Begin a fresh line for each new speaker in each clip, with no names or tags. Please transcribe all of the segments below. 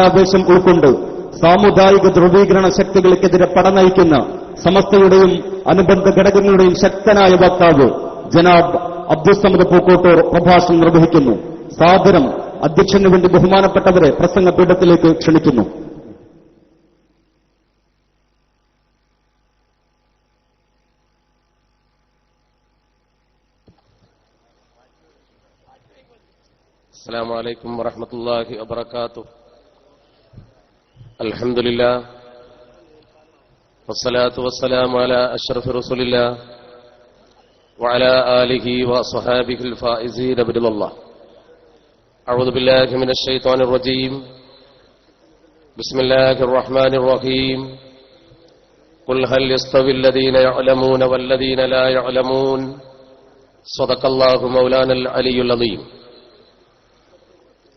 ആവേശം ഉൾക്കൊണ്ട് സാമുദായിക ധ്രുവീകരണ ശക്തികൾക്കെതിരെ പടനയിക്കുന്ന സമസ്തയുടെയും അനുബന്ധ ഘടകങ്ങളുടെയും ശക്തനായ വക്താവ് ജനാബ് അബ്ദുസ്സമദ് പൂക്കോട്ടൂർ പ്രഭാഷണം നിർവഹിക്കുന്നു. സാദരം അധ്യക്ഷന് വേണ്ടി ബഹുമാനപ്പെട്ടവരെ പ്രസംഗപീഠത്തിലേക്ക് ക്ഷണിക്കുന്നു.
അസ്സലാമു അലൈക്കും വറഹ്മത്തുള്ളാഹി വബറകാതുഹു. അൽഹംദുലില്ലാഹ് വസ്സലാത്തു വസ്സലാമു അലാ അഷ്റഫി റസൂലില്ലാഹ് വഅലാ ആലിഹി വസ്വഹാബിഹിൽ ഫായിസീന ബിറളില്ലാഹ്. അഊദു ബില്ലാഹി മിനശ് ശൈത്വാനിർ റജീം. ബിസ്മില്ലാഹിർ റഹ്മാനിർ റഹീം. ഖുൽ ഹൽ യസ്തവിൽ ലദീന യഅലമൂന വൽ ലദീന ലാ യഅലമൂൻ. സ്വദഖല്ലാഹു മൗലാനൽ അലിയുൽ അദീം.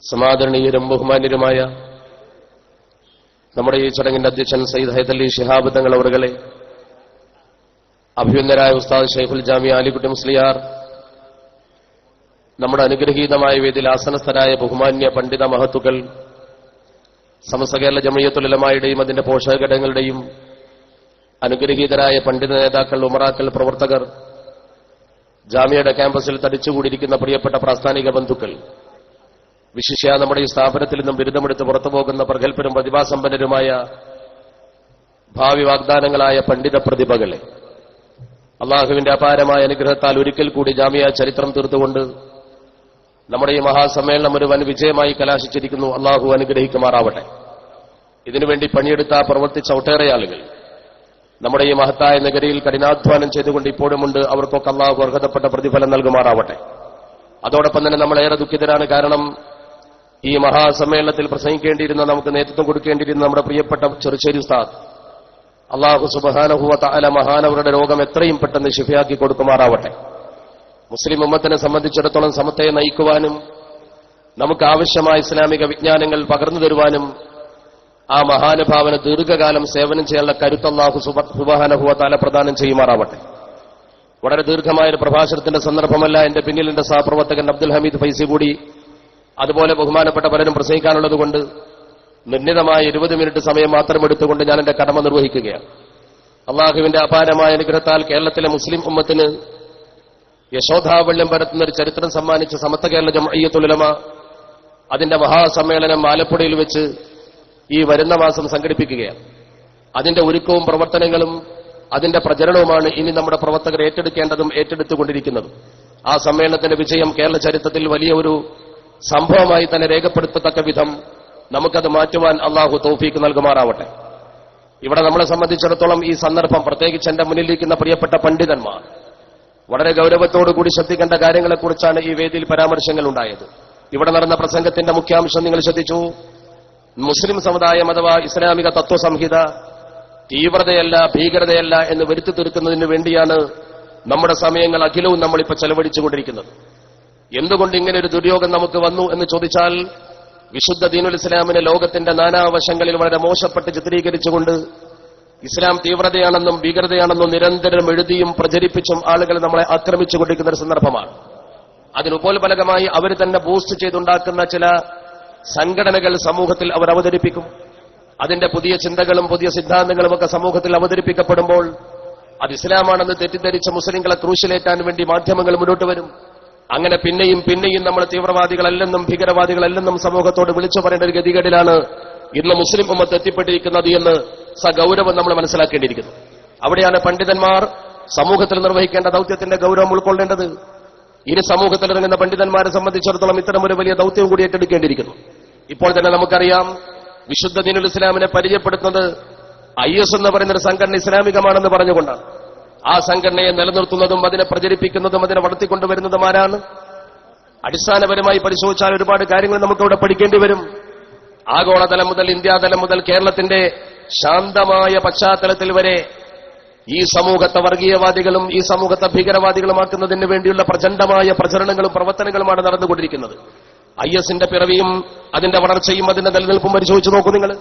സമാദരണീയരും ബഹുമാന്യരുമായ നമ്മുടെ ഈ ചടങ്ങിന്റെ അധ്യക്ഷൻ സയ്യിദ് ഹൈദരലി ശിഹാബ് തങ്ങൾ അവറുകളെ, അഭിനന്ദനായ ഉസ്താദ് ഷൈഖുൽ ജാമിഅ അലിക്കുട്ടി മുസ്ലിയാർ, നമ്മുടെ അനുഗ്രഹീതമായ വേദിയിൽ ആസനസ്ഥരായ ബഹുമാന്യ പണ്ഡിത മഹത്തുക്കൾ, സമസ്ത കേരള ജംഇയ്യത്തുൽ ഉലമായുടെയും അതിന്റെ പോഷക ഘടകങ്ങളുടെയും അനുഗ്രഹീതരായ പണ്ഡിത നേതാക്കൾ, ഉമറാക്കൾ, പ്രവർത്തകർ, ജാമിയയുടെ ക്യാമ്പസിൽ തടിച്ചുകൂടിയിരിക്കുന്ന പ്രിയപ്പെട്ട പ്രാസ്ഥാനിക ബന്ധുക്കൾ, വിശിഷ്യ നമ്മുടെ ഈ സ്ഥാപനത്തിൽ നിന്നും ബിരുദമെടുത്ത് പുറത്തുപോകുന്ന പ്രഗത്ഭരും പ്രതിഭാസമ്പന്നരുമായ ഭാവി വാഗ്ദാനങ്ങളായ പണ്ഡിത പ്രതിഭകളെ, അള്ളാഹുവിന്റെ അപാരമായ അനുഗ്രഹത്താൽ ഒരിക്കൽ കൂടി ജാമിയ ചരിത്രം തീർത്തുകൊണ്ട് നമ്മുടെ ഈ മഹാസമ്മേളനം ഒരു വൻ വിജയമായി കലാശിച്ചിരിക്കുന്നു. അള്ളാഹു അനുഗ്രഹിക്കുമാറാവട്ടെ. ഇതിനുവേണ്ടി പണിയെടുത്ത പ്രവർത്തിച്ച ഒട്ടേറെ ആളുകൾ നമ്മുടെ ഈ മഹത്തായ നഗരിയിൽ കഠിനാധ്വാനം ചെയ്തുകൊണ്ട് ഇപ്പോഴുമുണ്ട്. അവർക്കൊക്കെ അള്ളാഹു അർഹതപ്പെട്ട പ്രതിഫലം നൽകുമാറാവട്ടെ. അതോടൊപ്പം തന്നെ നമ്മളേറെ ദുഃഖിതരാണ്. കാരണം ഈ മഹാസമ്മേളനത്തിൽ പ്രസംഗിക്കേണ്ടിയിരുന്ന, നമുക്ക് നേതൃത്വം കൊടുക്കേണ്ടിയിരുന്ന നമ്മുടെ പ്രിയപ്പെട്ട ചെറുശ്ശേരി ഉസ്താദ്, അല്ലാഹു സുബ്ഹാനഹു വ തആല മഹാനവരുടെ രോഗം എത്രയും പെട്ടെന്ന് ശിഫയാക്കി കൊടുക്കുമാറാവട്ടെ. മുസ്ലിം ഉമ്മത്തിനെ സംബന്ധിച്ചിടത്തോളം സമത്വയെ നയിക്കുവാനും നമുക്ക് ആവശ്യമായ ഇസ്ലാമിക വിജ്ഞാനങ്ങൾ പകർന്നു തരുവാനും ആ മഹാനുഭാവന് ദീർഘകാലം സേവനം ചെയ്യാനുള്ള കരുത്ത് അല്ലാഹു സുബ്ഹാനഹു വ തആല പ്രദാനം ചെയ്യുമാറാവട്ടെ. വളരെ ദീർഘമായൊരു പ്രഭാഷണത്തിന്റെ സന്ദർഭമല്ല. എന്റെ പിന്നിൽ എന്റെ സഹപ്രവർത്തകൻ അബ്ദുൽ ഹമീദ് ഫൈസി കൂടി, അതുപോലെ ബഹുമാനപ്പെട്ട പലരും പ്രസംഗിക്കാനുള്ളതുകൊണ്ട് നിർണിതമായ 20 മിനിറ്റ് സമയം മാത്രം എടുത്തുകൊണ്ട് ഞാൻ എന്റെ കടമ നിർവഹിക്കുകയാണ്. അള്ളാഹുവിന്റെ അപാരമായ അനുഗ്രഹത്താൽ കേരളത്തിലെ മുസ്ലിം ഉമ്മത്തിന് യശോധാവല്യം പരത്തുന്ന ഒരു ചരിത്രം സമ്മാനിച്ച സമസ്ത കേരള ജംഇയ്യത്തുൽ ഉലമ അതിന്റെ മഹാസമ്മേളനം ആലപ്പുഴയിൽ വെച്ച് ഈ വരുന്ന മാസം സംഘടിപ്പിക്കുകയാണ്. അതിന്റെ ഒരുക്കവും പ്രവർത്തനങ്ങളും അതിന്റെ പ്രചരണവുമാണ് ഇനി നമ്മുടെ പ്രവർത്തകർ ഏറ്റെടുക്കേണ്ടതും ഏറ്റെടുത്തുകൊണ്ടിരിക്കുന്നതും. ആ സമ്മേളനത്തിന്റെ വിജയം കേരള ചരിത്രത്തിൽ വലിയ ഒരു സംഭവമായി തന്നെ രേഖപ്പെടുത്തത്തക്ക വിധം നമുക്കത് മാറ്റുവാൻ അള്ളാഹു തൗഫീക്ക് നൽകുമാറാവട്ടെ. ഇവിടെ നമ്മളെ സംബന്ധിച്ചിടത്തോളം ഈ സന്ദർഭം, പ്രത്യേകിച്ച് എന്റെ മുന്നിലിരിക്കുന്ന പ്രിയപ്പെട്ട പണ്ഡിതന്മാർ, വളരെ ഗൗരവത്തോടുകൂടി ശ്രദ്ധിക്കേണ്ട കാര്യങ്ങളെക്കുറിച്ചാണ് ഈ വേദിയിൽ പരാമർശങ്ങൾ ഉണ്ടായത്. ഇവിടെ നടന്ന പ്രസംഗത്തിന്റെ മുഖ്യാംശം നിങ്ങൾ ശ്രദ്ധിച്ചു. മുസ്ലിം സമുദായം അഥവാ ഇസ്ലാമിക തത്വസംഹിത തീവ്രതയല്ല, ഭീകരതയല്ല എന്ന് വരുത്തി തീർക്കുന്നതിന് വേണ്ടിയാണ് നമ്മുടെ സമയങ്ങൾ അഖിലവും നമ്മളിപ്പോൾ ചെലവഴിച്ചുകൊണ്ടിരിക്കുന്നത്. എന്തുകൊണ്ട് ഇങ്ങനെ ഒരു ദുര്യോഗം നമുക്ക് വന്നു എന്ന് ചോദിച്ചാൽ, വിശുദ്ധ ദീനുൽ ഇസ്ലാമിനെ ലോകത്തിന്റെ നാനാവശങ്ങളിൽ വളരെ മോശപ്പെട്ട് ചിത്രീകരിച്ചുകൊണ്ട് ഇസ്ലാം തീവ്രതയാണെന്നും ഭീകരതയാണെന്നും നിരന്തരം എഴുതിയും പ്രചരിപ്പിച്ചും ആളുകൾ നമ്മളെ ആക്രമിച്ചുകൊണ്ടിരിക്കുന്ന ഒരു സന്ദർഭമാണ്. അതിനുപോൽഫലകമായി അവർ തന്നെ ബൂസ്റ്റ് ചെയ്തുണ്ടാക്കുന്ന ചില സംഘടനകൾ സമൂഹത്തിൽ അവർ അവതരിപ്പിക്കും. അതിന്റെ പുതിയ ചിന്തകളും പുതിയ സിദ്ധാന്തങ്ങളും ഒക്കെ സമൂഹത്തിൽ അവതരിപ്പിക്കപ്പെടുമ്പോൾ അത് ഇസ്ലാമാണെന്ന് തെറ്റിദ്ധരിച്ച മുസ്ലിങ്ങളെ ക്രൂശിലേറ്റാൻ വേണ്ടി മാധ്യമങ്ങൾ മുന്നോട്ട് വരും. അങ്ങനെ പിന്നെയും പിന്നെയും നമ്മൾ തീവ്രവാദികളല്ലെന്നും ഭീകരവാദികളല്ലെന്നും സമൂഹത്തോട് വിളിച്ചു പറയേണ്ട ഒരു ഗതികേടിലാണ് ഇന്ന് മുസ്ലിം ഉമ്മത്ത് എത്തിപ്പെട്ടിരിക്കുന്നത് എന്ന് സഗൗരവം നമ്മൾ മനസ്സിലാക്കേണ്ടിയിരിക്കുന്നു. അവിടെയാണ് പണ്ഡിതന്മാർ സമൂഹത്തിൽ നിർവഹിക്കേണ്ട ദൗത്യത്തിന്റെ ഗൗരവം ഉൾക്കൊള്ളേണ്ടത്. ഇനി സമൂഹത്തിൽ ഇറങ്ങുന്ന പണ്ഡിതന്മാരെ സംബന്ധിച്ചിടത്തോളം ഇത്തരം ഒരു വലിയ ദൗത്യം കൂടി ഏറ്റെടുക്കേണ്ടിയിരിക്കുന്നു. ഇപ്പോൾ തന്നെ നമുക്കറിയാം, വിശുദ്ധ ദീനുൽ ഇസ്ലാമിനെ പരിചയപ്പെടുത്തുന്നത് IS എന്ന് പറയുന്നൊരു സംഘടന ഇസ്ലാമികമാണെന്ന് പറഞ്ഞുകൊണ്ടാണ്. ആ സംഘടനയെ നിലനിർത്തുന്നതും അതിനെ പ്രചരിപ്പിക്കുന്നതും അതിനെ വളർത്തിക്കൊണ്ടുവരുന്നതും ആരാണ്? അടിസ്ഥാനപരമായി പരിശോധിച്ചാൽ ഒരുപാട് കാര്യങ്ങൾ നമുക്കിവിടെ പഠിക്കേണ്ടി വരും. ആഗോളതലം മുതൽ ഇന്ത്യാതലം മുതൽ കേരളത്തിന്റെ ശാന്തമായ പശ്ചാത്തലത്തിൽ വരെ ഈ സമൂഹത്തെ വർഗീയവാദികളും ഈ സമൂഹത്തെ ഭീകരവാദികളുമാക്കുന്നതിന് വേണ്ടിയുള്ള പ്രചണ്ഡമായ പ്രചരണങ്ങളും പ്രവർത്തനങ്ങളുമാണ് നടന്നുകൊണ്ടിരിക്കുന്നത്. ISന്റെ പിറവിയും അതിന്റെ വളർച്ചയും അതിന്റെ നിലനിൽപ്പും പരിശോധിച്ചു നോക്കൂ നിങ്ങൾ.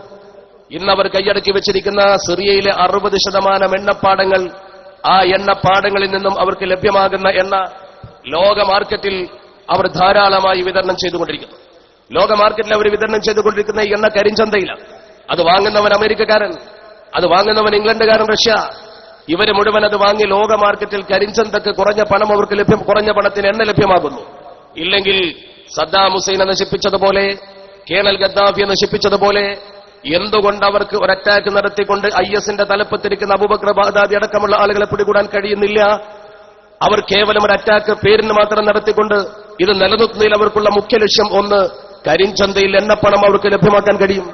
ഇന്ന് അവർ കൈയടക്കി വെച്ചിരിക്കുന്ന സിറിയയിലെ 60% എണ്ണപ്പാടങ്ങൾ, ആ എണ്ണപ്പാടങ്ങളിൽ നിന്നും അവർക്ക് ലഭ്യമാകുന്ന എണ്ണ ലോക മാർക്കറ്റിൽ അവർ ധാരാളമായി വിതരണം ചെയ്തുകൊണ്ടിരിക്കുന്നു. ലോക മാർക്കറ്റിൽ അവർ വിതരണം ചെയ്തുകൊണ്ടിരിക്കുന്ന ഈ എണ്ണ കരിഞ്ചന്തയിലാണ്. അത് വാങ്ങുന്നവൻ അമേരിക്കക്കാരൻ, അത് വാങ്ങുന്നവൻ ഇംഗ്ലണ്ടുകാരൻ, റഷ്യ. ഇവര് മുഴുവൻ അത് വാങ്ങി ലോക മാർക്കറ്റിൽ കരിഞ്ചന്തക്ക് കുറഞ്ഞ പണം അവർക്ക് കുറഞ്ഞ പണത്തിന് എണ്ണ ലഭ്യമാകുന്നു. ഇല്ലെങ്കിൽ സദ്ദാം ഹുസൈനെ നശിപ്പിച്ചതുപോലെ, കേണൽ ഗദ്ദാഫിയെ നശിപ്പിച്ചതുപോലെ എന്തുകൊണ്ട് അവർക്ക് ഒരു അറ്റാക്ക് നടത്തിക്കൊണ്ട് IS-ന്റെ തലപ്പത്തിരിക്കുന്ന അബൂബക്കർ ബാഗ്ദാദി അടക്കമുള്ള ആളുകളെ പിടികൂടാൻ കഴിയുന്നില്ല? അവർ കേവലം ഒരു അറ്റാക്ക് പേരിന് മാത്രം നടത്തിക്കൊണ്ട് ഇത് നിലനിർത്തുന്നതിൽ അവർക്കുള്ള മുഖ്യ ലക്ഷ്യം ഒന്ന്, കരിഞ്ചന്തയിൽ എണ്ണപ്പണം അവർക്ക് ലഭ്യമാക്കാൻ കഴിയും.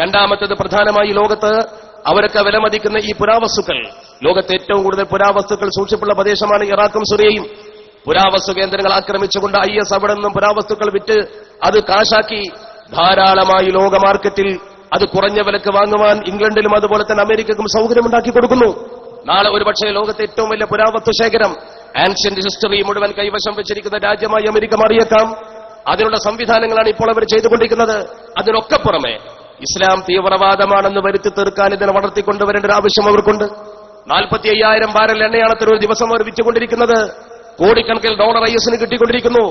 രണ്ടാമത്തേത്, പ്രധാനമായി ലോകത്ത് അവരൊക്കെ വിലമതിക്കുന്ന ഈ പുരാവസ്തുക്കൾ. ലോകത്ത് ഏറ്റവും കൂടുതൽ പുരാവസ്തുക്കൾ സൂക്ഷിപ്പുള്ള പ്രദേശമാണ് ഇറാഖും സിറിയയും. പുരാവസ്തു കേന്ദ്രങ്ങൾ ആക്രമിച്ചുകൊണ്ട് IS അവിടെ നിന്നും പുരാവസ്തുക്കൾ വിറ്റ് അത് കാശാക്കി ധാരാളമായി ലോക മാർക്കറ്റിൽ അത് കുറഞ്ഞ വിലക്ക് വാങ്ങുവാൻ ഇംഗ്ലണ്ടിലും അതുപോലെ തന്നെ അമേരിക്കക്കും സൗകര്യമുണ്ടാക്കി കൊടുക്കുന്നു. നാളെ ഒരുപക്ഷെ ലോകത്തെ ഏറ്റവും വലിയ പുരാവസ്തു ശേഖരം, ആൻഷ്യന്റ് ഹിസ്റ്ററി മുഴുവൻ കൈവശം വെച്ചിരിക്കുന്ന രാജ്യമായി അമേരിക്ക മാറിയേക്കാം. അതിനുള്ള സംവിധാനങ്ങളാണ് ഇപ്പോൾ അവർ ചെയ്തുകൊണ്ടിരിക്കുന്നത്. അതിനൊക്കെ പുറമെ ഇസ്ലാം തീവ്രവാദമാണെന്ന് വരുത്തി തീർക്കാൻ ഇതിനെ വളർത്തിക്കൊണ്ടുവരേണ്ട ഒരു ആവശ്യം അവർക്കുണ്ട്. 45,000 ബാരൽ എണ്ണയാണ് ഒരു ദിവസം അവർ വിറ്റുകൊണ്ടിരിക്കുന്നത്. കോടിക്കണക്കിൽ ഡോളർ IS-ന് കിട്ടിക്കൊണ്ടിരിക്കുന്നു.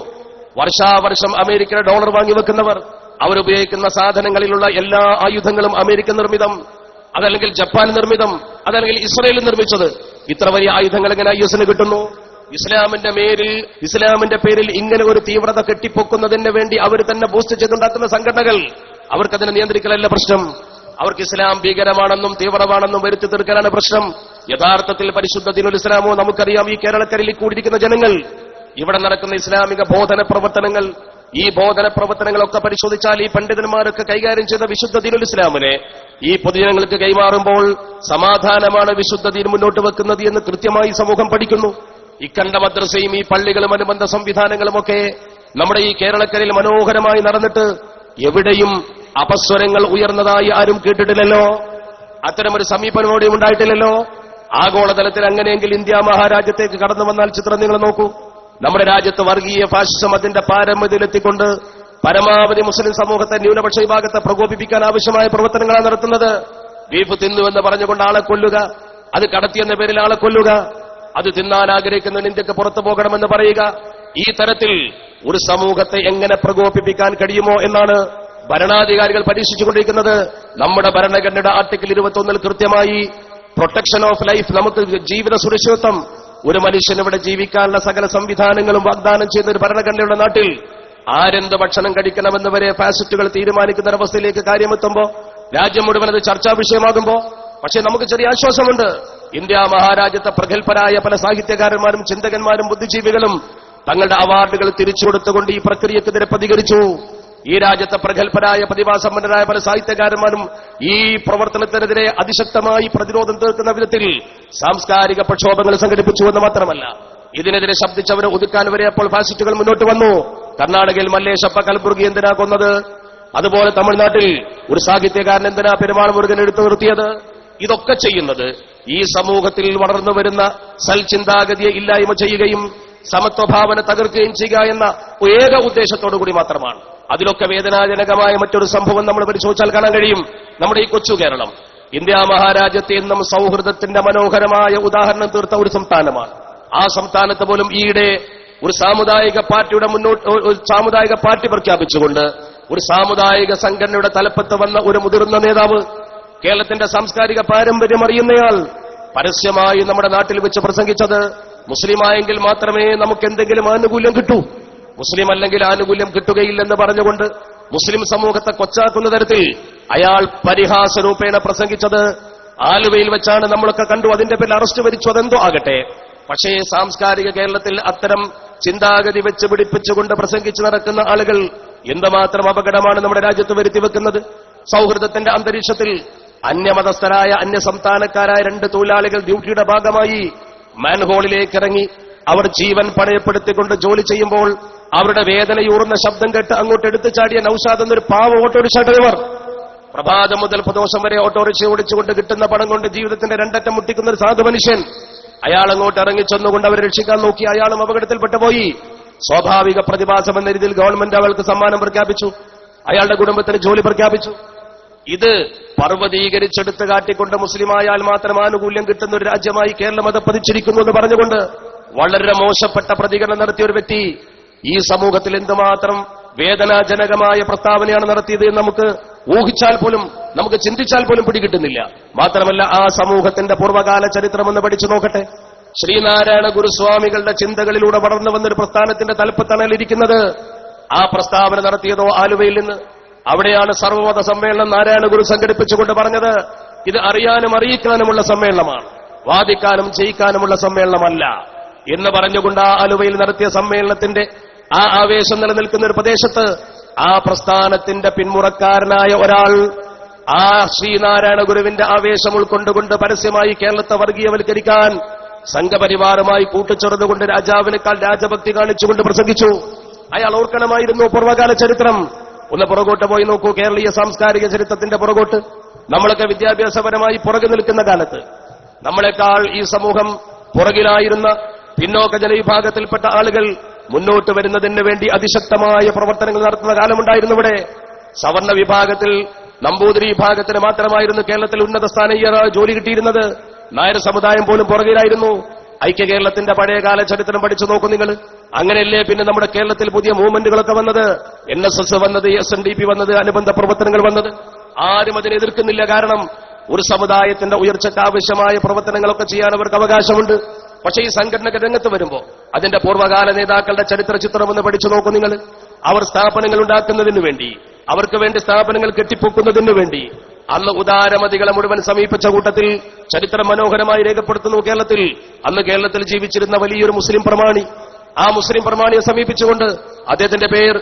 വർഷാവർഷം അമേരിക്കയുടെ ഡോളർ വാങ്ങിവെക്കുന്നവർ അവരുപയോഗിക്കുന്ന സാധനങ്ങളിലുള്ള എല്ലാ ആയുധങ്ങളും അമേരിക്ക നിർമ്മിതം, അതല്ലെങ്കിൽ ജപ്പാൻ നിർമ്മിതം, അതല്ലെങ്കിൽ ഇസ്രയേൽ നിർമ്മിച്ചത്. ഇത്ര വലിയ ആയുധങ്ങൾ എങ്ങനെ IS-ന് കിട്ടുന്നു? ഇസ്ലാമിന്റെ പേരിൽ ഇങ്ങനെ ഒരു തീവ്രത കെട്ടിപ്പൊക്കുന്നതിന് വേണ്ടി അവർ തന്നെ ബൂസ്റ്റ് ചെയ്തുണ്ടാക്കുന്ന സംഘടനകൾ, അവർക്കതിനെ നിയന്ത്രിക്കലല്ല പ്രശ്നം. അവർക്ക് ഇസ്ലാം ഭീകരമാണെന്നും തീവ്രമാണെന്നും വരുത്തി തീർക്കലാണ് പ്രശ്നം. യഥാർത്ഥത്തിൽ പരിശുദ്ധ ദീനുൽ ഇസ്ലാമോ നമുക്കറിയാം. ഈ കേരളക്കരയിൽ കൂടിയിരിക്കുന്ന ജനങ്ങൾ, ഇവിടെ നടക്കുന്ന ഇസ്ലാമിക ബോധന പ്രവർത്തനങ്ങൾ, ഈ ബോധന പ്രവർത്തനങ്ങളൊക്കെ പരിശോധിച്ചാൽ ഈ പണ്ഡിതന്മാരൊക്കെ കൈകാര്യം ചെയ്ത വിശുദ്ധ ദീനുൽ ഇസ്ലാമിനെ ഈ പൊതുജനങ്ങൾക്ക് കൈമാറുമ്പോൾ സമാധാനമാണ് വിശുദ്ധ ദീൻ മുന്നോട്ട് വെക്കുന്നത് എന്ന് കൃത്യമായി സമൂഹം പഠിക്കുന്നു. ഇക്കണ്ട മദ്രസയും ഈ പള്ളികളും അനുബന്ധ സംവിധാനങ്ങളുമൊക്കെ നമ്മുടെ ഈ കേരളക്കരയിൽ മനോഹരമായി നടന്നിട്ട് എവിടെയും അപസ്വരങ്ങൾ ഉയർന്നതായി ആരും കേട്ടിട്ടില്ലല്ലോ. അത്തരമൊരു സമീപനമോടെയും ഉണ്ടായിട്ടില്ലല്ലോ. ആഗോളതലത്തിൽ അങ്ങനെയെങ്കിൽ ഇന്ത്യ മഹാരാജ്യത്തേക്ക് കടന്നു വന്നാൽ ചിത്രം നിങ്ങൾ നോക്കൂ. നമ്മുടെ രാജ്യത്ത് വർഗീയ ഫാഷിസം അതിന്റെ പാരമ്യതയിലെത്തിക്കൊണ്ട് പരമാവധി മുസ്ലിം സമൂഹത്തെ ന്യൂനപക്ഷ വിഭാഗത്തെ പ്രകോപിപ്പിക്കാൻ ആവശ്യമായ പ്രവർത്തനങ്ങളാണ് നടത്തുന്നത്. ബീഫ് തിന്നുവെന്ന് പറഞ്ഞുകൊണ്ട് ആളെ കൊല്ലുക, അത് കടത്തിയെന്ന പേരിൽ ആളെ കൊല്ലുക, അത് തിന്നാൻ ആഗ്രഹിക്കുന്നവൻ ഇന്ത്യക്ക് പുറത്തു പോകണമെന്ന് പറയുക. ഈ തരത്തിൽ ഒരു സമൂഹത്തെ എങ്ങനെ പ്രകോപിപ്പിക്കാൻ കഴിയുമോ എന്നാണ് ഭരണാധികാരികൾ പരീക്ഷിച്ചുകൊണ്ടിരിക്കുന്നത്. നമ്മുടെ ഭരണഘടനയുടെ ആർട്ടിക്കിൾ 21 കൃത്യമായി പ്രൊട്ടക്ഷൻ ഓഫ് ലൈഫ്, നമുക്ക് ജീവിത സുരക്ഷിതത്വം, ഒരു മനുഷ്യൻ ഇവിടെ ജീവിക്കാനുള്ള സകല സംവിധാനങ്ങളും വാഗ്ദാനം ചെയ്യുന്ന ഒരു ഭരണഘടനയുടെ നാട്ടിൽ ആരെന്ത് ഭക്ഷണം കഴിക്കണമെന്ന് വരെ ഫാസിസ്റ്റുകൾ തീരുമാനിക്കുന്ന ഒരവസ്ഥയിലേക്ക് കാര്യമെത്തുമ്പോൾ, രാജ്യം മുഴുവൻ അത് ചർച്ചാ വിഷയമാകുമ്പോൾ, പക്ഷേ നമുക്ക് ചെറിയ ആശ്വാസമുണ്ട്. ഇന്ത്യ മഹാരാജ്യത്തെ പ്രഗത്ഭരായ പല സാഹിത്യകാരന്മാരും ചിന്തകന്മാരും ബുദ്ധിജീവികളും തങ്ങളുടെ അവാർഡുകൾ തിരിച്ചുകൊടുത്തുകൊണ്ട് ഈ പ്രക്രിയക്കെതിരെ പ്രതികരിച്ചു. ഈ രാജ്യത്തെ പ്രഗത്ഭരായ പ്രതിഭാസമ്പന്നരായ പല സാഹിത്യകാരന്മാരും ഈ പ്രവർത്തനത്തിനെതിരെ അതിശക്തമായി പ്രതിരോധം തീർക്കുന്ന വിധത്തിൽ സാംസ്കാരിക പ്രക്ഷോഭങ്ങൾ സംഘടിപ്പിച്ചുവെന്ന് മാത്രമല്ല, ഇതിനെതിരെ ശബ്ദിച്ചവരെ ഒതുക്കാൻ വരെ അപ്പോൾ ഫാസിസ്റ്റുകൾ മുന്നോട്ട് വന്നു. കർണാടകയിൽ മല്ലേശപ്പ കൽബുർഗി എന്തിനാ കൊന്നത്? അതുപോലെ തമിഴ്നാട്ടിൽ ഒരു സാഹിത്യകാരൻ എന്തിനാ പെരുമാൾ മുരുകൻ എടുത്തു നിർത്തിയത്? ഇതൊക്കെ ചെയ്യുന്നത് ഈ സമൂഹത്തിൽ വളർന്നു വരുന്ന സൽചിന്താഗതിയെ ഇല്ലായ്മ ചെയ്യുകയും സമത്വഭാവന തകർക്കുകയും ചെയ്യുക എന്ന ഏക ഉദ്ദേശത്തോടുകൂടി മാത്രമാണ്. അതിലൊക്കെ വേദനാജനകമായ മറ്റൊരു സംഭവം നമ്മൾ പരിശോധിച്ചാൽ കാണാൻ കഴിയും. നമ്മുടെ ഈ കൊച്ചു കേരളം ഇന്ത്യ മഹാരാജ്യത്തെ എന്നും സൗഹൃദത്തിന്റെ മനോഹരമായ ഉദാഹരണം തീർത്ത ഒരു സംസ്ഥാനമാണ്. ആ സംസ്ഥാനത്ത് പോലും ഈയിടെ ഒരു സാമുദായിക പാർട്ടി പ്രഖ്യാപിച്ചുകൊണ്ട് ഒരു സാമുദായിക സംഘടനയുടെ തലപ്പത്ത് വന്ന ഒരു മുതിർന്ന നേതാവ്, കേരളത്തിന്റെ സാംസ്കാരിക പാരമ്പര്യം അറിയുന്നയാൾ, പരസ്യമായി നമ്മുടെ നാട്ടിൽ വെച്ച് പ്രസംഗിച്ചത് മുസ്ലിമായെങ്കിൽ മാത്രമേ നമുക്ക് എന്തെങ്കിലും ആനുകൂല്യം കിട്ടൂ, മുസ്ലിം അല്ലെങ്കിൽ ആനുകൂല്യം കിട്ടുകയില്ലെന്ന് പറഞ്ഞുകൊണ്ട് മുസ്ലിം സമൂഹത്തെ കൊച്ചാക്കുന്ന തരത്തിൽ അയാൾ പരിഹാസരൂപേണ പ്രസംഗിച്ചത് ആലുവയിൽ വെച്ചാണ്. നമ്മളൊക്കെ കണ്ടു. അതിന്റെ പേരിൽ അറസ്റ്റ് വരിച്ചു. അതെന്തോ ആകട്ടെ. പക്ഷേ സാംസ്കാരിക കേരളത്തിൽ അത്തരം ചിന്താഗതി വെച്ച് പിടിപ്പിച്ചുകൊണ്ട് പ്രസംഗിച്ചു നടക്കുന്ന ആളുകൾ എന്തുമാത്രം അപകടമാണ് നമ്മുടെ രാജ്യത്ത് വരുത്തിവെക്കുന്നത്. സൗഹൃദത്തിന്റെ അന്തരീക്ഷത്തിൽ അന്യമതസ്ഥരായ അന്യസംസ്ഥാനക്കാരായ 2 തൊഴിലാളികൾ ഡ്യൂട്ടിയുടെ ഭാഗമായി മാൻഹോളിലേക്ക് ഇറങ്ങി അവർ ജീവൻ പണയപ്പെടുത്തിക്കൊണ്ട് ജോലി ചെയ്യുമ്പോൾ അവരുടെ വേദനയൂറുന്ന ശബ്ദം കേട്ട് അങ്ങോട്ട് എടുത്തു ചാടിയ നൌഷാദ് എന്നൊരു പാവ ഓട്ടോറിക്ഷ ഡ്രൈവർ, പ്രഭാതം മുതൽ പ്രദോഷം വരെ ഓട്ടോറിക്ഷ ഓടിച്ചുകൊണ്ട് കിട്ടുന്ന പണം കൊണ്ട് ജീവിതത്തിന്റെ 2 അറ്റം മുട്ടിക്കുന്ന ഒരു സാധു മനുഷ്യൻ, അയാൾ അങ്ങോട്ട് ഇറങ്ങിച്ചെന്നുകൊണ്ട് അവരെ രക്ഷിക്കാൻ നോക്കി. അയാളും അപകടത്തിൽപ്പെട്ടു പോയി. സ്വാഭാവിക പ്രതിഭാസം എന്ന രീതിയിൽ ഗവൺമെന്റ് അവൾക്ക് സമ്മാനം പ്രഖ്യാപിച്ചു, അയാളുടെ കുടുംബത്തിന് ജോലി പ്രഖ്യാപിച്ചു. ഇത് പർവ്വതീകരിച്ചെടുത്ത് കാട്ടിക്കൊണ്ട് മുസ്ലിമായാൽ മാത്രം ആനുകൂല്യം കിട്ടുന്ന ഒരു രാജ്യമായി കേരളം അത് പതിച്ചിരിക്കുന്നു എന്ന് പറഞ്ഞുകൊണ്ട് വളരെ മോശപ്പെട്ട പ്രതികരണം നടത്തിയ ഒരു വ്യക്തി ഈ സമൂഹത്തിൽ എന്തുമാത്രം വേദനാജനകമായ പ്രസ്താവനയാണ് നടത്തിയത് എന്ന് നമുക്ക് ഊഹിച്ചാൽ പോലും, നമുക്ക് ചിന്തിച്ചാൽ പോലും പിടികിട്ടുന്നില്ല. മാത്രമല്ല, ആ സമൂഹത്തിന്റെ പൂർവ്വകാല ചരിത്രമെന്ന് പഠിച്ചു നോക്കട്ടെ. ശ്രീനാരായണ ഗുരുസ്വാമികളുടെ ചിന്തകളിലൂടെ വളർന്നു വന്നൊരു പ്രസ്ഥാനത്തിന്റെ തലപ്പത്തണലിരിക്കുന്നത്. ആ പ്രസ്താവന നടത്തിയതോ ആലുവയിൽ നിന്ന്. അവിടെയാണ് സർവമത സമ്മേളനം നാരായണ ഗുരു സംഘടിപ്പിച്ചുകൊണ്ട് പറഞ്ഞത്, ഇത് അറിയാനും അറിയിക്കാനുമുള്ള സമ്മേളനമാണ്, വാദിക്കാനും ജയിക്കാനുമുള്ള സമ്മേളനമല്ല എന്ന് പറഞ്ഞുകൊണ്ട് ആ ആലുവയിൽ നടത്തിയ സമ്മേളനത്തിന്റെ ആ ആവേശം നിലനിൽക്കുന്ന ഒരു പ്രദേശത്ത് ആ പ്രസ്ഥാനത്തിന്റെ പിന്മുറക്കാരനായ ഒരാൾ ആ ശ്രീനാരായണ ഗുരുവിന്റെ ആവേശം ഉൾക്കൊണ്ടുകൊണ്ട് പരസ്യമായി കേരളത്തെ വർഗീയവൽക്കരിക്കാൻ സംഘപരിവാറുമായി കൂട്ടുചേർന്നുകൊണ്ട് രാജാവിനേക്കാൾ രാജഭക്തി കാണിച്ചുകൊണ്ട് പ്രസംഗിച്ചു. അയാൾ ഓർക്കണമായിരുന്നു പൂർവ്വകാല ചരിത്രം. ഒന്ന് പുറകോട്ട് പോയി നോക്കൂ, കേരളീയ സാംസ്കാരിക ചരിത്രത്തിന്റെ പുറകോട്ട്. നമ്മളൊക്കെ വിദ്യാഭ്യാസപരമായി പുറകെ നിൽക്കുന്ന കാലത്ത് നമ്മളെക്കാൾ ഈ സമൂഹം പുറകിലായിരുന്ന പിന്നോക്ക ജനവിഭാഗത്തിൽപ്പെട്ട ആളുകൾ മുന്നോട്ട് വരുന്നതിന് വേണ്ടി അതിശക്തമായ പ്രവർത്തനങ്ങൾ നടത്തുന്ന കാലമുണ്ടായിരുന്നു. ഇവിടെ സവർണ വിഭാഗത്തിൽ നമ്പൂതിരി വിഭാഗത്തിന് മാത്രമായിരുന്നു കേരളത്തിൽ ഉന്നത സ്ഥാനീയരായ ജോലി കിട്ടിയിരുന്നത്. നായർ സമുദായം പോലും പുറകിലായിരുന്നു. ഐക്യ കേരളത്തിന്റെ പഴയകാല ചരിത്രം പഠിച്ചു നോക്കൂ നിങ്ങൾ. അങ്ങനെയല്ലേ പിന്നെ നമ്മുടെ കേരളത്തിൽ പുതിയ മൂവ്മെന്റുകളൊക്കെ വന്നത്, NSS വന്നത്, SNDP വന്നത്, അനുബന്ധ പ്രവർത്തനങ്ങൾ വന്നത്. ആരും അതിനെ എതിർക്കുന്നില്ല. കാരണം ഒരു സമുദായത്തിന്റെ ഉയർച്ചയ്ക്ക് ആവശ്യമായ പ്രവർത്തനങ്ങളൊക്കെ ചെയ്യാൻ അവർക്ക് അവകാശമുണ്ട്. പക്ഷേ ഈ സംഘടനക രംഗത്ത് വരുമ്പോൾ അതിന്റെ പൂർവ്വകാല നേതാക്കളുടെ ചരിത്ര ചിത്രമെന്ന് പഠിച്ചു നോക്കൂ നിങ്ങൾ. അവർ സ്ഥാപനങ്ങൾ ഉണ്ടാക്കുന്നതിനു വേണ്ടി, അവർക്ക് വേണ്ടി സ്ഥാപനങ്ങൾ കെട്ടിപ്പൊക്കുന്നതിനു വേണ്ടി അന്ന് ഉദാരമതികളെ മുഴുവൻ സമീപിച്ച കൂട്ടത്തിൽ ചരിത്രം മനോഹരമായി രേഖപ്പെടുത്തുന്നു. അന്ന് കേരളത്തിൽ ജീവിച്ചിരുന്ന വലിയൊരു മുസ്ലിം പ്രമാണി, ആ മുസ്ലിം പ്രമാണിയെ സമീപിച്ചുകൊണ്ട് അദ്ദേഹത്തിന്റെ പേർ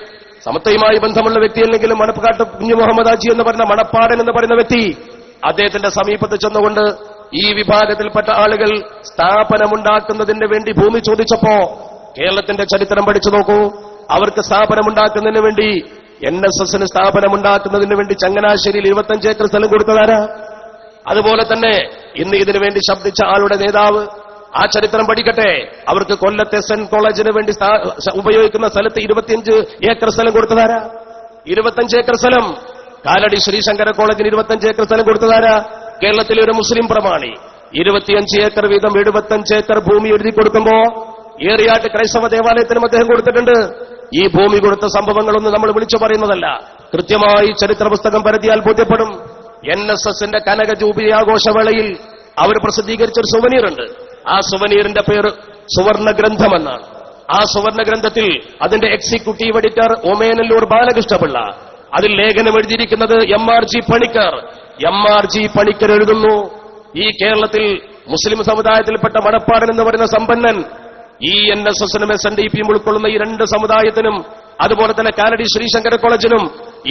സമത്വയുമായി ബന്ധമുള്ള വ്യക്തിയല്ലെങ്കിലും മണപ്പാട്ട് കുഞ്ഞു മുഹമ്മദ് ഹാജി എന്ന് പറയുന്ന മണപ്പാടൻ എന്ന് പറയുന്ന വ്യക്തി അദ്ദേഹത്തിന്റെ സമീപത്ത് ചെന്നുകൊണ്ട് ഈ വിഭാഗത്തിൽപ്പെട്ട ആളുകൾ സ്ഥാപനമുണ്ടാക്കുന്നതിന് വേണ്ടി ഭൂമി ചോദിച്ചപ്പോ കേരളത്തിന്റെ ചരിത്രം പഠിച്ചു നോക്കൂ. അവർക്ക് സ്ഥാപനമുണ്ടാക്കുന്നതിന് വേണ്ടി NSSന് സ്ഥാപനമുണ്ടാക്കുന്നതിന് വേണ്ടി ചങ്ങനാശ്ശേരിയിൽ 25 ഏക്കർ സ്ഥലം കൊടുത്തതാരാ? അതുപോലെ തന്നെ ഇന്ന് ഇതിനു വേണ്ടി ശബ്ദിച്ച ആളുടെ നേതാവ്, ആ ചരിത്രം പഠിക്കട്ടെ. അവർക്ക് കൊല്ലത്തെ സെന്റ് കോളേജിന് വേണ്ടി ഉപയോഗിക്കുന്ന സ്ഥലത്ത് 25 ഏക്കർ സ്ഥലം കൊടുത്തതാരാ? 25 ഏക്കർ സ്ഥലം. കാലടി ശ്രീശങ്കര കോളേജിന് 25 ഏക്കർ സ്ഥലം കൊടുത്തതാരാ? കേരളത്തിലെ ഒരു മുസ്ലിം പ്രമാണി. 25 ഏക്കർ വീതം 75 ഏക്കർ ഭൂമി എഴുതി കൊടുക്കുമ്പോ ഏറിയാട്ട് ക്രൈസ്തവ ദേവാലയത്തിനും അദ്ദേഹം കൊടുത്തിട്ടുണ്ട്. ഈ ഭൂമി കൊടുത്ത സംഭവങ്ങളൊന്നും നമ്മൾ വിളിച്ചു പറയുന്നതല്ല, കൃത്യമായി ചരിത്ര പുസ്തകം പരതിയാൽ ബോധ്യപ്പെടും. NSSന്റെ കനക ജൂബിലി ആഘോഷവേളയിൽ അവർ പ്രസിദ്ധീകരിച്ചൊരു സുവനീറുണ്ട്. ആ സുവനീറിന്റെ പേര് സുവർണ ഗ്രന്ഥമെന്നാണ്. ആ സുവർണ ഗ്രന്ഥത്തിൽ അതിന്റെ എക്സിക്യൂട്ടീവ് എഡിറ്റർ ഒമേനല്ലൂർ ബാലകൃഷ്ണപിള്ള, അതിൽ ലേഖനം എഴുതിയിരിക്കുന്നത് MRG പണിക്കർ. MRG പണിക്കർ എഴുതുന്നു, ഈ കേരളത്തിൽ മുസ്ലിം സമുദായത്തിൽപ്പെട്ട മണപ്പാടൻ എന്ന് പറയുന്ന സമ്പന്നൻ ഈ NSSനും SNDPയും ഉൾക്കൊള്ളുന്ന ഈ രണ്ട് സമുദായത്തിനും അതുപോലെ തന്നെ കാലടി ശ്രീശങ്കര കോളേജിനും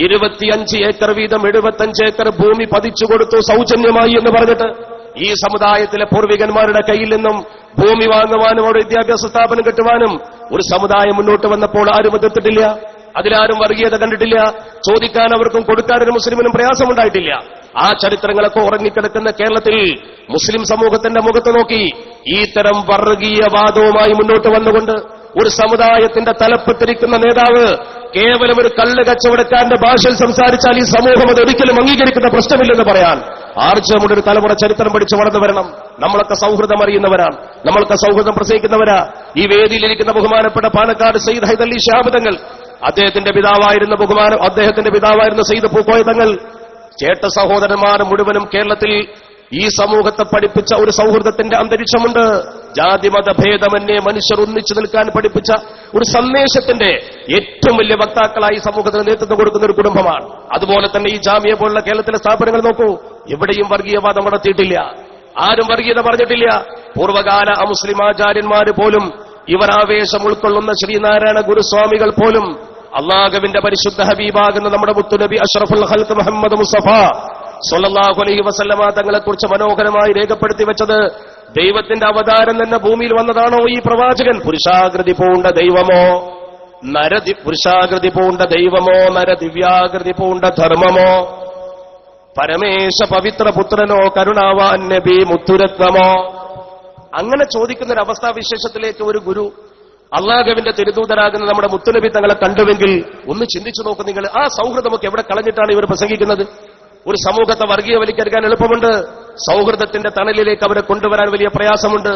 25 ഏക്കർ വീതം 75 ഏക്കർ ഭൂമി പതിച്ചു കൊടുത്തു സൗജന്യമായി എന്ന് പറഞ്ഞിട്ട് ഈ സമുദായത്തിലെ പൂർവികന്മാരുടെ കയ്യിൽ നിന്നും ഭൂമി വാങ്ങുവാനും അവിടെ വിദ്യാഭ്യാസ സ്ഥാപനം കെട്ടുവാനും ഒരു സമുദായം മുന്നോട്ട് വന്നപ്പോൾ ആരും എതിർത്തിട്ടില്ല. അതിലാരും വർഗീയത കണ്ടിട്ടില്ല. ചോദിക്കാൻ അവർക്കും കൊടുക്കാൻ ഒരു മുസ്ലിമിനും പ്രയാസമുണ്ടായിട്ടില്ല. ആ ചരിത്രങ്ങളൊക്കെ ഉറങ്ങിക്കിടക്കുന്ന കേരളത്തിൽ മുസ്ലിം സമൂഹത്തിന്റെ മുഖത്ത് നോക്കി ഈ തരം വർഗീയവാദവുമായി മുന്നോട്ട് വന്നുകൊണ്ട് ഒരു സമുദായത്തിന്റെ തലപ്പത്തിരിക്കുന്ന നേതാവ് കേവലം ഒരു കള്ള് കച്ചവടക്കാരന്റെ ഭാഷയിൽ സംസാരിച്ചാൽ ഈ സമൂഹം അത് ഒരിക്കലും അംഗീകരിക്കുന്ന പ്രശ്നമില്ലെന്ന് പറയാൻ ആർജവമുള്ള ഒരു തലമുറ ചരിത്രം പഠിച്ചു വളർന്നു വരണം. നമ്മളൊക്കെ സൗഹൃദം അറിയുന്നവരാണ്, നമ്മളൊക്കെ സൗഹൃദം പ്രസംഗിക്കുന്നവരാ. ഈ വേദിയിലിരിക്കുന്ന ബഹുമാനപ്പെട്ട പാണക്കാട് സയ്യിദ് ഹൈദരലി ശിഹാബ് തങ്ങൾ, അദ്ദേഹത്തിന്റെ പിതാവായിരുന്ന സയ്യിദ് പൂക്കോയ തങ്ങൾ, ചേട്ട സഹോദരന്മാർ മുഴുവനും കേരളത്തിൽ ഈ സമൂഹത്തെ പഠിപ്പിച്ച ഒരു സൗഹൃദത്തിന്റെ അന്തരീക്ഷമുണ്ട്. ജാതിമത ഭേദമന്യേ മനുഷ്യർ ഒന്നിച്ചു നിൽക്കാൻ പഠിപ്പിച്ച ഒരു സന്ദേശത്തിന്റെ ഏറ്റവും വലിയ വക്താക്കളായി സമൂഹത്തിന് നേതൃത്വം കൊടുക്കുന്ന ഒരു കുടുംബമാണ്. അതുപോലെ തന്നെ ഈ ജാമിയ പോലുള്ള കേരളത്തിലെ സ്ഥാപനങ്ങൾ നോക്കൂ, എവിടെയും വർഗീയവാദം നടത്തിയിട്ടില്ല, ആരും വർഗീയത പറഞ്ഞിട്ടില്ല. പൂർവ്വകാല അമുസ്ലിം ആചാര്യന്മാര് പോലും, ഇവർ ആവേശം ഉൾക്കൊള്ളുന്ന ശ്രീനാരായണ ഗുരുസ്വാമികൾ പോലും അള്ളാഹുവിന്റെ പരിശുദ്ധ ഹബീബാകുന്ന നമ്മുടെ മുത്തുനബി അഷ്റഫുൽ ഖൽഖ് മുഹമ്മദ് മുസ്തഫ സ്വല്ലല്ലാഹു അലൈഹി വസല്ലമ തങ്ങളെക്കുറിച്ച് മനോഹരമായി രേഖപ്പെടുത്തി വെച്ചത്, ദൈവത്തിന്റെ അവതാരം തന്നെ ഭൂമിയിൽ വന്നതാണോ ഈ പ്രവാചകൻ? പുരുഷാകൃതി പൂണ്ട ദൈവമോ പുരുഷാകൃതി പൂണ്ട ദൈവമോ നരദിവ്യാകൃതി പൂണ്ട ധർമ്മമോ പരമേശ പവിത്ര പുത്രനോ കരുണാവാൻ നബി മുത്തുരത്നമോ? അങ്ങനെ ചോദിക്കുന്നൊരവസ്ഥാവിശേഷത്തിലേക്ക് ഒരു ഗുരു അള്ളാഹുവിന്റെ തിരുദൂതരാകുന്ന നമ്മുടെ മുത്തുനബി തങ്ങളെ കണ്ടുവെങ്കിൽ ഒന്ന് ചിന്തിച്ചു നോക്കും നിങ്ങൾ. ആ സൗഹൃദമൊക്കെ എവിടെ കളഞ്ഞിട്ടാണ് ഇവർ പ്രസംഗിക്കുന്നത്? ഒരു സമൂഹത്തെ വർഗീയവൽക്കരിക്കാൻ എളുപ്പമുണ്ട്, സൗഹൃദത്തിന്റെ തണലിലേക്ക് അവരെ കൊണ്ടുവരാൻ വലിയ പ്രയാസമുണ്ട്.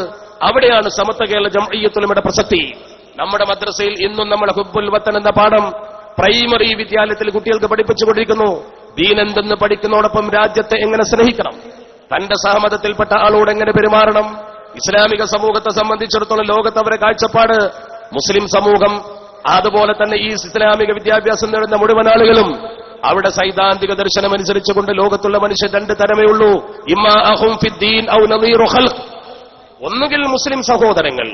അവിടെയാണ് സമത്വ കേരള ജംഇയ്യത്തുൽ ഉലമയുടെ പ്രസക്തി. നമ്മുടെ മദ്രസയിൽ ഇന്നും നമ്മൾ ഹുബ്ബുൽ വത്തൻ എന്ന പാഠം പ്രൈമറി വിദ്യാലയത്തിൽ കുട്ടികൾക്ക് പഠിപ്പിച്ചുകൊണ്ടിരിക്കുന്നു. ദീനെന്തെന്ന് പഠിക്കുന്നതോടൊപ്പം രാജ്യത്തെ എങ്ങനെ സ്നേഹിക്കണം, തന്റെ സഹമതത്തിൽപ്പെട്ട ആളോട് എങ്ങനെ പെരുമാറണം. ഇസ്ലാമിക സമൂഹത്തെ സംബന്ധിച്ചിടത്തോളം ലോകത്ത് അവരെ കാഴ്ചപ്പാട്, മുസ്ലിം സമൂഹം അതുപോലെ തന്നെ ഈ ഇസ്ലാമിക വിദ്യാഭ്യാസം നേടുന്ന മുഴുവൻ ആളുകളും അവിടെ സൈദ്ധാന്തിക ദർശനമനുസരിച്ചുകൊണ്ട് ലോകത്തുള്ള മനുഷ്യർ രണ്ട് തരമേ ഉള്ളൂ. ഇമ്മാ അഹും ഫിദ്ദീൻ ഔ നദീറു ഖൽഖ്. ഒന്നുകിൽ മുസ്ലിം സഹോദരങ്ങൾ,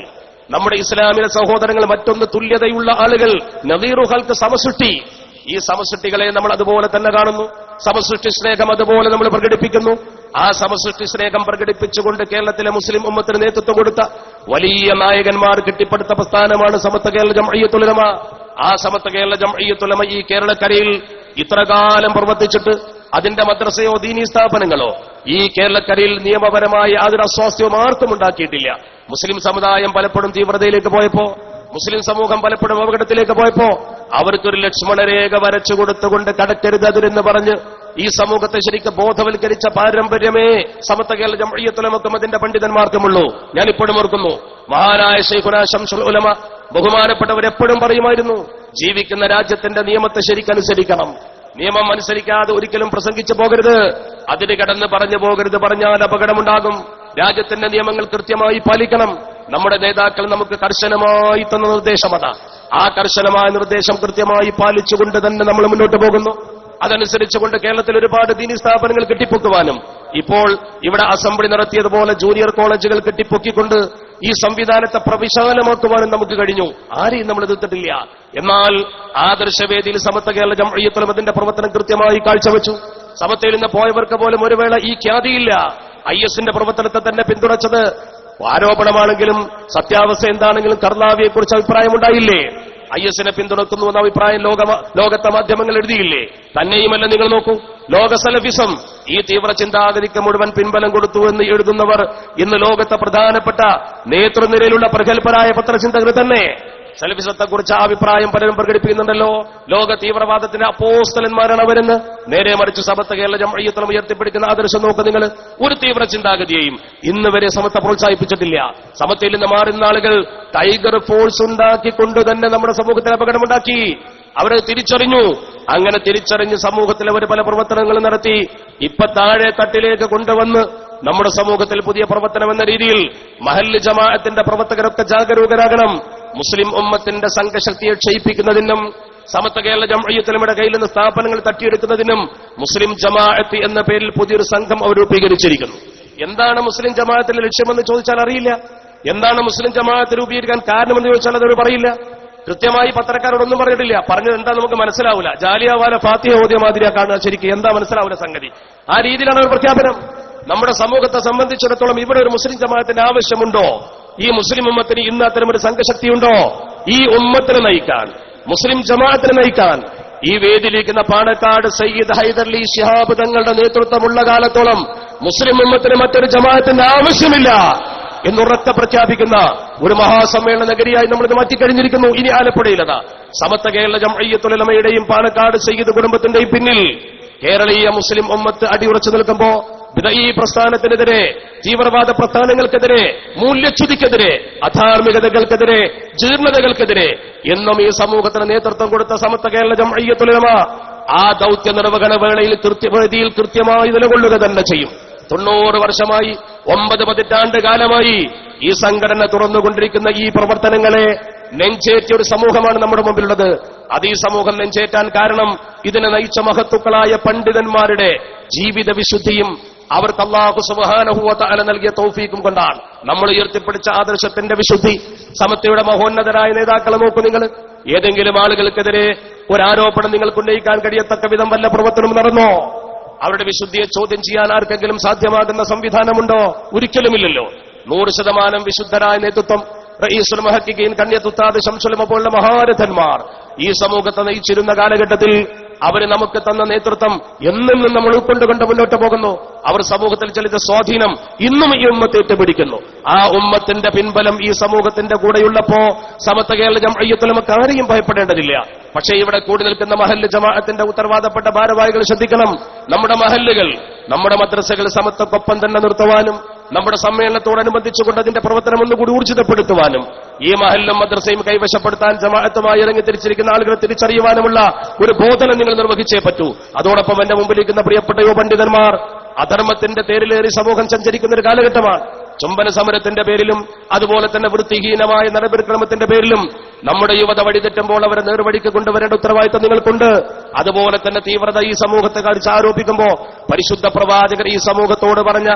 നമ്മുടെ ഇസ്ലാമിക സഹോദരങ്ങൾ, മറ്റൊന്ന് തുല്യതയുള്ള ആളുകൾ, നദീറു ഖൽഖ് സമസൃഷ്ടി. ഈ സമസൃഷ്ടികളെ നമ്മൾ അതുപോലെ തന്നെ കാണുന്നു. സമസൃഷ്ടി സ്നേഹം അതുപോലെ നമ്മൾ പ്രകടിപ്പിക്കുന്നു. ആ സമസൃഷ്ടി സ്നേഹം പ്രകടിപ്പിച്ചുകൊണ്ട് കേരളത്തിലെ മുസ്ലിം ഉമ്മത്തിന് നേതൃത്വം കൊടുത്ത വലിയ നായകന്മാർ കെട്ടിപ്പടുത്ത പ്രസ്ഥാനമാണ് സമത്വ കേരള ജംഇയ്യത്തുൽ ഉലമ. ആ സമത്വ കേരള ജംഇയ്യത്തുൽ ഉലമ ഈ കേരളക്കരയിൽ ഇത്രകാലം പ്രവർത്തിച്ചിട്ട് അതിന്റെ മദ്രസയോ ദീനീ സ്ഥാപനങ്ങളോ ഈ കേരളക്കരയിൽ നിയമപരമായ യാതൊരു അസ്വാസ്ഥ്യവും ആർക്കും ഉണ്ടാക്കിയിട്ടില്ല. മുസ്ലിം സമുദായം പലപ്പോഴും തീവ്രതയിലേക്ക് പോയപ്പോ, മുസ്ലിം സമൂഹം പലപ്പോഴും അപകടത്തിലേക്ക് പോയപ്പോ അവർക്കൊരു ലക്ഷ്മണരേഖ വരച്ചു കൊടുത്തുകൊണ്ട് കടക്കരുത് അതിരെന്ന് പറഞ്ഞ് ഈ സമൂഹത്തെ ശരിക്കും ബോധവൽക്കരിച്ച പാരമ്പര്യമേ സമത്വ കേരള ജംഇയ്യത്തുൽ ഉലമക്കും അതിന്റെ പണ്ഡിതന്മാർക്കുമുള്ളൂ. ഞാൻ ഇപ്പോഴും ഓർക്കുന്നു, മഹാനായ ശൈഖുനാ ശംസുൽ ഉലമ ബഹുമാനപ്പെട്ടവരെപ്പോഴും പറയുമായിരുന്നു, ജീവിക്കുന്ന രാജ്യത്തിന്റെ നിയമത്തെ ശരിക്കനുസരിക്കണം. നിയമം അനുസരിക്കാതെ ഒരിക്കലും പ്രസംഗിച്ചു പോകരുത്, അതിന് കടന്ന് പറഞ്ഞു പോകരുത്. പറഞ്ഞാൽ അപകടമുണ്ടാകും. രാജ്യത്തിന്റെ നിയമങ്ങൾ കൃത്യമായി പാലിക്കണം. നമ്മുടെ നേതാക്കൾ നമുക്ക് കർശനമായി തന്ന നിർദ്ദേശമാണ്. ആ കർശനമായ നിർദ്ദേശം കൃത്യമായി പാലിച്ചുകൊണ്ട് തന്നെ നമ്മൾ മുന്നോട്ട് പോകുന്നു. അതനുസരിച്ചുകൊണ്ട് കേരളത്തിൽ ഒരുപാട് ദീനീ സ്ഥാപനങ്ങൾ കെട്ടിപ്പൊക്കുവാനും ഇപ്പോൾ ഇവിടെ അസംബ്ലി നടത്തിയതുപോലെ ജൂനിയർ കോളേജുകൾ കെട്ടിപ്പൊക്കിക്കൊണ്ട് ഈ സംവിധാനത്തെ പ്രവിശാലമാക്കുവാനും നമുക്ക് കഴിഞ്ഞു. ആരെയും നമ്മൾ എതിർത്തിട്ടില്ല. എന്നാൽ ആദർശവേദിയിൽ സമത്വ കേരള ജംഇയ്യത്തുൽ ഉലമയുടെ പ്രവർത്തനം കൃത്യമായി കാഴ്ചവെച്ചു. സമത്വയിൽ നിന്ന് പോയവർക്ക് പോലും ഒരു വേള ഈ ഖ്യാതിയില്ല. IS-ന്റെ പ്രവർത്തനത്തെ തന്നെ പിന്തുണച്ചത് ആരോപണമാണെങ്കിലും സത്യാവസ്ഥ എന്താണെങ്കിലും കർലാവിയെക്കുറിച്ച് അഭിപ്രായമുണ്ടായില്ലേ? IS-നെ പിന്തുണക്കുന്നു എന്ന അഭിപ്രായം ലോകത്തെ മാധ്യമങ്ങൾ എഴുതിയില്ലേ? തന്നെയുമല്ല, നിങ്ങൾ നോക്കൂ, ലോക സലഫിസം ഈ തീവ്ര ചിന്താഗതിക്ക് മുഴുവൻ പിൻബലം കൊടുത്തു എന്ന് എഴുതുന്നവർ ഇന്ന് ലോകത്തെ പ്രധാനപ്പെട്ട നേതൃനിരയിലുള്ള പ്രഗത്ഭരായ പത്രചിന്തകർ തന്നെ സലഫിസത്തെക്കുറിച്ച് ആ അഭിപ്രായം പലരും പ്രകടിപ്പിക്കുന്നുണ്ടല്ലോ. ലോക തീവ്രവാദത്തിന്റെ അപ്പോസ്തലന്മാരാണ് അവരെന്ന്. നേരെ മറിച്ച് സമത്വ കേരള ജംഇയ്യത്തുൽ ഉലമ ഉയർത്തിപ്പിടിക്കുന്ന ആദർശം നോക്ക് നിങ്ങൾ. ഒരു തീവ്ര ചിന്താഗതിയെയും ഇന്ന് വരെ സമത്വ പ്രോത്സാഹിപ്പിച്ചിട്ടില്ല. സമത്വയിൽ നിന്ന് മാറുന്ന ആളുകൾ ടൈഗർ ഫോഴ്സ് ഉണ്ടാക്കിക്കൊണ്ട് തന്നെ നമ്മുടെ സമൂഹത്തിന് അപകടമുണ്ടാക്കി. അവരെ തിരിച്ചറിഞ്ഞു. അങ്ങനെ തിരിച്ചറിഞ്ഞ് സമൂഹത്തിൽ അവർ പല പ്രവർത്തനങ്ങളും നടത്തി. ഇപ്പൊ താഴെ തട്ടിലേക്ക് കൊണ്ടുവന്ന് നമ്മുടെ സമൂഹത്തിൽ പുതിയ പ്രവർത്തനം എന്ന രീതിയിൽ മഹല്ല് ജമാഅത്തിന്റെ പ്രവർത്തകരൊക്കെ ജാഗരൂകരാകണം. മുസ്ലിം ഉമ്മത്തിന്റെ സംഘശക്തിയെ ക്ഷയിപ്പിക്കുന്നതിനും സമത്വ കേരള ജംഇയ്യത്തുൽ ഉലമയുടെ കയ്യിൽ നിന്ന് സ്ഥാപനങ്ങൾ തട്ടിയെടുക്കുന്നതിനും മുസ്ലിം ജമാഅത്ത് എന്ന പേരിൽ പുതിയൊരു സംഘം അവർ രൂപീകരിച്ചിരിക്കുന്നു. എന്താണ് മുസ്ലിം ജമാഅത്തിന്റെ ലക്ഷ്യമെന്ന് ചോദിച്ചാൽ അറിയില്ല. എന്താണ് മുസ്ലിം ജമാഅത്ത് രൂപീകരിക്കാൻ കാരണമെന്ന് ചോദിച്ചാൽ അതൊരു പറയില്ല. കൃത്യമായി പത്രക്കാരോടൊന്നും പറഞ്ഞിട്ടില്ല. പറഞ്ഞത് എന്താ നമുക്ക് മനസ്സിലാവില്ല. ജാലിയവാല ഫാത്തിഹ ഓതിയ മാതിരിയാ കാണുക. ശരിക്കും എന്താ മനസ്സിലാവില്ല സംഗതി. ആ രീതിയിലാണ് ഒരു പ്രഖ്യാപനം. നമ്മുടെ സമൂഹത്തെ സംബന്ധിച്ചിടത്തോളം ഇവിടെ ഒരു മുസ്ലിം ജമാഅത്തിന്റെ ആവശ്യമുണ്ടോ? ഈ മുസ്ലിം ഉമ്മത്തിന് ഇന്ന് അത്തരമൊരു സംഘശക്തിയുണ്ടോ? ഈ ഉമ്മത്തിനെ നയിക്കാൻ, മുസ്ലിം ജമാഅത്തിനെ നയിക്കാൻ ഈ വേദിയിലിരിക്കുന്ന പാണക്കാട് സയ്യിദ് ഹൈദർലി ശിഹാബ് തങ്ങളുടെ നേതൃത്വമുള്ള കാലത്തോളം മുസ്ലിം ഉമ്മത്തിന് മറ്റൊരു ജമാഅത്തിന്റെ ആവശ്യമില്ല എന്നുറക്കെ പ്രഖ്യാപിക്കുന്ന ഒരു മഹാസമ്മേളന നഗരിയായി നമ്മളിത് മാറ്റിക്കഴിഞ്ഞിരിക്കുന്നു. ഇനി ആലപ്പുഴയിലതാ സമത്വ കേരള ജംഇയ്യത്തുൽ ഉലമയുടെയും പാണക്കാട് സയ്യിദ് കുടുംബത്തിന്റെയും പിന്നിൽ കേരളീയ മുസ്ലിം ഉമ്മത്ത് അടിയുറച്ചു നിൽക്കുമ്പോ ഈ പ്രസ്ഥാനത്തിനെതിരെ, തീവ്രവാദ പ്രസ്ഥാനങ്ങൾക്കെതിരെ, മൂല്യച്യുതിക്കെതിരെ, അധാർമികതകൾക്കെതിരെ, ജീർണതകൾക്കെതിരെ എന്നും ഈ സമൂഹത്തിന് നേതൃത്വം കൊടുത്ത സമത്വ കേരള ജംഇയ്യത്തുൽ ഉലമ ആ ദൌത്യ നിർവഹണ വേളയിൽ കൃത്യവേദിയിൽ കൃത്യമായി നിലകൊള്ളുക തന്നെ ചെയ്യും. 90 വർഷമായി, 9 പതിറ്റാണ്ട് കാലമായി ഈ സംഘടന തുറന്നുകൊണ്ടിരിക്കുന്ന ഈ പ്രവർത്തനങ്ങളെ നെഞ്ചേറ്റിയ ഒരു സമൂഹമാണ് നമ്മുടെ മുമ്പിലുള്ളത്. അത് ഈ സമൂഹം നെഞ്ചേറ്റാൻ കാരണം ഇതിനെ നയിച്ച മഹത്തുക്കളായ പണ്ഡിതന്മാരുടെ ജീവിത വിശുദ്ധിയും അവർക്ക് അല്ലാഹു സുബ്ഹാനഹു വ തആല നൽകിയ തൗഫീഖും കൊണ്ടാണ്. നമ്മൾ ഉയർത്തിപ്പിടിച്ച ആദർശത്തിന്റെ വിശുദ്ധി, സമത്വയുടെ മഹോന്നതരായ നേതാക്കളെ നോക്കൂ നിങ്ങൾ. ഏതെങ്കിലും ആളുകൾക്കെതിരെ ഒരാരോപണം നിങ്ങൾക്ക് ഉന്നയിക്കാൻ കഴിയത്തക്ക വിധം വല്ല പ്രവർത്തനം നടന്നോ? അവരുടെ വിശുദ്ധിയെ ചോദ്യം ചെയ്യാൻ ആർക്കെങ്കിലും സാധ്യമാകുന്ന സംവിധാനമുണ്ടോ? ഒരിക്കലുമില്ലല്ലോ. 100% വിശുദ്ധരായ നേതൃത്വം, റഈസുൽ മുഹഖിഖീൻ കണ്യത്ത് ഉസ്താദ് ശംസുൽ ഉലമ പോലുള്ള മഹാരഥന്മാർ ഈ സമൂഹത്തെ നയിച്ചിരുന്ന കാലഘട്ടത്തിൽ അവർ നമുക്ക് തന്ന നേതൃത്വം എന്നും നമ്മൾ ഉൾക്കൊണ്ടുകൊണ്ട് മുന്നോട്ട് പോകുന്നു. അവർ സമൂഹത്തിൽ ചെലുത്തിയ സ്വാധീനം ഇന്നും ഈ ഉമ്മത്തെ ഏറ്റുപിടിക്കുന്നു. ആ ഉമ്മത്തിന്റെ പിൻബലം ഈ സമൂഹത്തിന്റെ കൂടെയുള്ളപ്പോ സമത്വ കേരള ജംഇയ്യത്തുൽ ഉലമക്ക് ആരെയും ഭയപ്പെടേണ്ടതില്ല. പക്ഷേ ഇവിടെ കൂടി നിൽക്കുന്ന മഹല്ല് ജമാഅത്തിന്റെ ഉത്തരവാദപ്പെട്ട ഭാരവാഹികൾ ശ്രദ്ധിക്കണം. നമ്മുടെ മഹല്ലുകൾ, നമ്മുടെ മദ്രസകൾ സമത്വക്കൊപ്പം തന്നെ നിർത്തുവാനും നമ്മുടെ സമ്മേളനത്തോടനുബന്ധിച്ചുകൊണ്ട് അതിന്റെ പ്രവർത്തനം ഒന്നുകൂടി ഊർജിതപ്പെടുത്തുവാനും ഈ മഹല്ലും മദ്രസയും കൈവശപ്പെടുത്താൻ ജമാഅത്തുമായി ഇറങ്ങിത്തിരിച്ചിരിക്കുന്ന ആളുകളെ തിരിച്ചറിയുവാനുമുള്ള ഒരു ബോധനം നിങ്ങൾ നിർവഹിച്ചേ പറ്റൂ. അതോടൊപ്പം എന്റെ മുമ്പിലിരിക്കുന്ന പ്രിയപ്പെട്ട യുവ പണ്ഡിതന്മാർ, അധർമ്മത്തിന്റെ തേരിലേറി സമൂഹം സഞ്ചരിക്കുന്ന ഒരു കാലഘട്ടമാണ്. ചുംബന സമരത്തിന്റെ പേരിലും അതുപോലെ തന്നെ വൃത്തിഹീനമായ നടപടിക്രമത്തിന്റെ പേരിലും നമ്മുടെ യുവത വഴിതെറ്റുമ്പോൾ അവരെ നേർവഴിക്ക് കൊണ്ടുവരേണ്ട ഉത്തരവാദിത്തം നിങ്ങൾക്കുണ്ട്. അതുപോലെ തന്നെ തീവ്രത ഈ സമൂഹത്തെ കാണിച്ച് ആരോപിക്കുമ്പോൾ പരിശുദ്ധ പ്രവാചകർ ഈ സമൂഹത്തോട് പറഞ്ഞ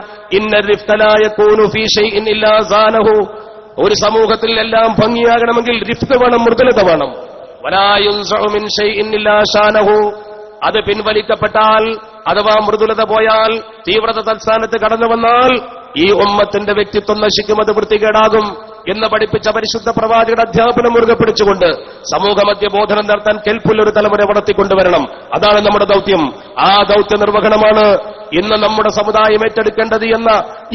ഒരു സമൂഹത്തിൽ എല്ലാം ഭംഗിയാകണമെങ്കിൽ റിഫ്ത് വേണം, മൃദുലത വേണം. അത് പിൻവലിക്കപ്പെട്ടാൽ അഥവാ മൃദുലത പോയാൽ, തീവ്രത തൽസ്ഥാനത്ത് കടന്നു വന്നാൽ ഈ ഉമ്മത്തിന്റെ വ്യക്തിത്വം നശിക്കും, അത് വൃത്തികേടാകും എന്ന് പഠിപ്പിച്ച പരിശുദ്ധ പ്രവാചകരുടെ അധ്യാപനം മുറുകെ പിടിച്ചുകൊണ്ട് സമൂഹമധ്യ ബോധനം നടത്താൻ കെൽപ്പുള്ളൊരു തലമുറ വളർത്തിക്കൊണ്ടുവരണം. അതാണ് നമ്മുടെ ദൗത്യം. ആ ദൗത്യ നിർവഹണമാണ് ഇന്ന് നമ്മുടെ സമുദായം ഏറ്റെടുക്കേണ്ടത് എന്ന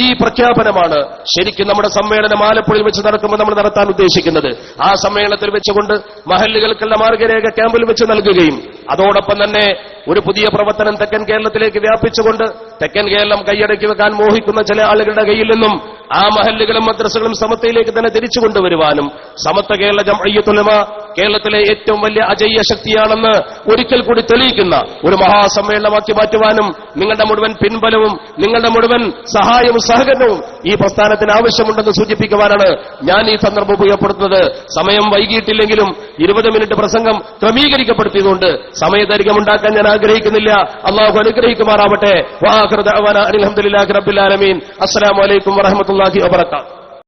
ഈ പ്രഖ്യാപനമാണ് ശരിക്കും നമ്മുടെ സമ്മേളനം ആലപ്പുഴയിൽ വെച്ച് നടക്കുമ്പോൾ നമ്മൾ നടത്താൻ ഉദ്ദേശിക്കുന്നത്. ആ സമ്മേളനത്തിൽ വെച്ചുകൊണ്ട് മഹല്ലുകൾക്കുള്ള മാർഗരേഖ ക്യാമ്പിൽ വെച്ച് നൽകുകയും അതോടൊപ്പം തന്നെ ഒരു പുതിയ പ്രവർത്തനം തെക്കൻ കേരളത്തിലേക്ക് വ്യാപിച്ചുകൊണ്ട് തെക്കൻ കേരളം കൈയടക്കി വെക്കാൻ മോഹിക്കുന്ന ചില ആളുകളുടെ കയ്യിൽ നിന്നും ആ മഹല്ലുകളും മദ്രസകളും സമത്വയിലേക്ക് തന്നെ തിരിച്ചു കൊണ്ടുവരുവാനും സമത്വ കേരള ജംഇയ്യത്തുൽ ഉലമ കേരളത്തിലെ ഏറ്റവും വലിയ അജയ്യ ശക്തിയാണെന്ന് ഒരിക്കൽ കൂടി തെളിയിക്കുന്ന ഒരു മഹാസമ്മേളനമാക്കി മാറ്റുവാനും നിങ്ങളുടെ മുഴുവൻ പിൻബലവും നിങ്ങളുടെ മുഴുവൻ സഹായവും സഹകരണവും ഈ പ്രസ്ഥാനത്തിന് ആവശ്യമുണ്ടെന്ന് സൂചിപ്പിക്കുവാനാണ് ഞാൻ ഈ സന്ദർഭം ഉപയോഗപ്പെടുത്തുന്നത്. സമയം വൈകിയിട്ടില്ലെങ്കിലും 20 മിനിറ്റ് പ്രസംഗം ക്രമീകരിക്കപ്പെടുത്തിയതുകൊണ്ട് സമയദൈർഘ്യമുണ്ടാക്കാൻ ഞാൻ ആഗ്രഹിക്കുന്നില്ല. അള്ളാഹു അനുഗ്രഹിക്കുമാറാവട്ടെ. വആഖിറു ദഅവാനാ അൽഹംദുലില്ലാഹി റബ്ബിൽ ആലമീൻ. അസ്സലാമു അലൈക്കും വറഹ്മത്തുള്ളാഹി വബറകാതുഹു.